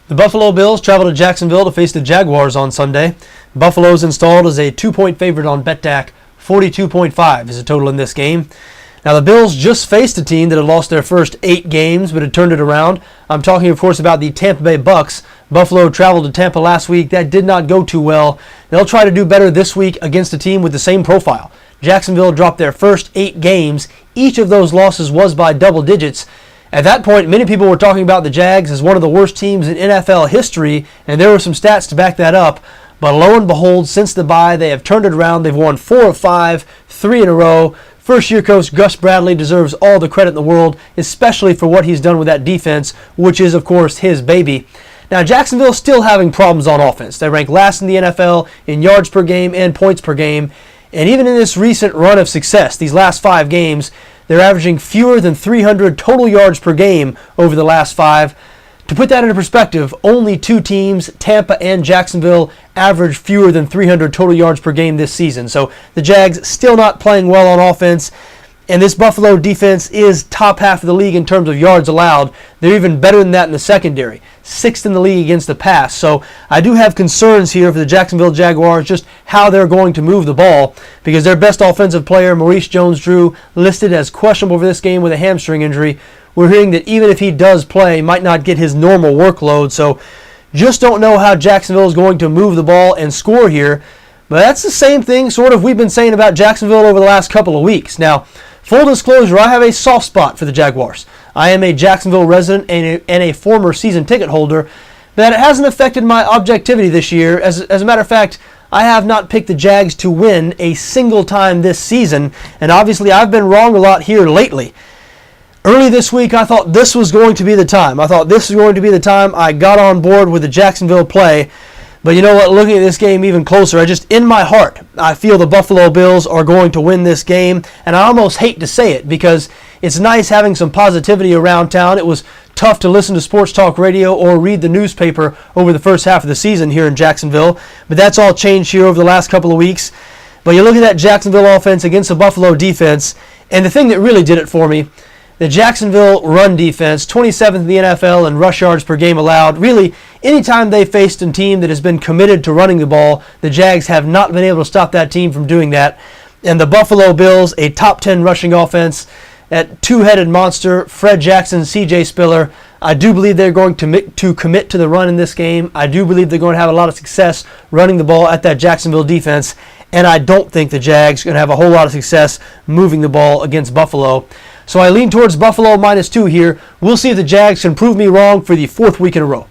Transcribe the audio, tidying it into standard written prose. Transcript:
The Buffalo Bills travel to Jacksonville to face the Jaguars on Sunday. Buffalo's installed as a 2-point favorite on BETDAQ. 42.5 is the total in this game. Now, the Bills just faced a team that had lost their first 8 games but had turned it around. I'm talking, of course, about the Tampa Bay Bucks. Buffalo traveled to Tampa last week. That did not go too well. They'll try to do better this week against a team with the same profile. Jacksonville dropped their first 8 games. Each of those losses was by double digits. At that point, many people were talking about the Jags as one of the worst teams in NFL history, and there were some stats to back that up. But lo and behold, since the bye, they have turned it around. They've won 4 of 5, 3 in a row. First-year coach Gus Bradley deserves all the credit in the world, especially for what he's done with that defense, which is, of course, his baby. Now, Jacksonville's still having problems on offense. They rank last in the NFL in yards per game and points per game. And even in this recent run of success, these last 5 games, they're averaging fewer than 300 total yards per game over the last 5. To put that into perspective, only 2 teams, Tampa and Jacksonville, average fewer than 300 total yards per game this season. So the Jags still not playing well on offense. And this Buffalo defense is top half of the league in terms of yards allowed. They're even better than that in the secondary. 6th in the league against the pass. So I do have concerns here for the Jacksonville Jaguars, just how they're going to move the ball, because their best offensive player, Maurice Jones-Drew, listed as questionable for this game with a hamstring injury. We're hearing that even if he does play, he might not get his normal workload. So just don't know how Jacksonville is going to move the ball and score here. But that's the same thing sort of we've been saying about Jacksonville over the last couple of weeks. Now, full disclosure, I have a soft spot for the Jaguars. I am a Jacksonville resident and a former season ticket holder, but it hasn't affected my objectivity this year. As a matter of fact, I have not picked the Jags to win a single time this season, and obviously I've been wrong a lot here lately. Early this week, I thought this was going to be the time. I got on board with the Jacksonville play. But you know what? Looking at this game even closer, in my heart, I feel the Buffalo Bills are going to win this game. And I almost hate to say it because it's nice having some positivity around town. It was tough to listen to sports talk radio or read the newspaper over the first half of the season here in Jacksonville. But that's all changed here over the last couple of weeks. But you look at that Jacksonville offense against the Buffalo defense, and the thing that really did it for me, the Jacksonville run defense, 27th in the NFL in rush yards per game allowed. Really, anytime they faced a team that has been committed to running the ball, the Jags have not been able to stop that team from doing that. And the Buffalo Bills, a top 10 rushing offense, that two-headed monster, Fred Jackson, C.J. Spiller. I do believe they're going to commit to the run in this game. I do believe they're going to have a lot of success running the ball at that Jacksonville defense. And I don't think the Jags are going to have a whole lot of success moving the ball against Buffalo. So I lean towards Buffalo -2 here. We'll see if the Jags can prove me wrong for the 4th week in a row.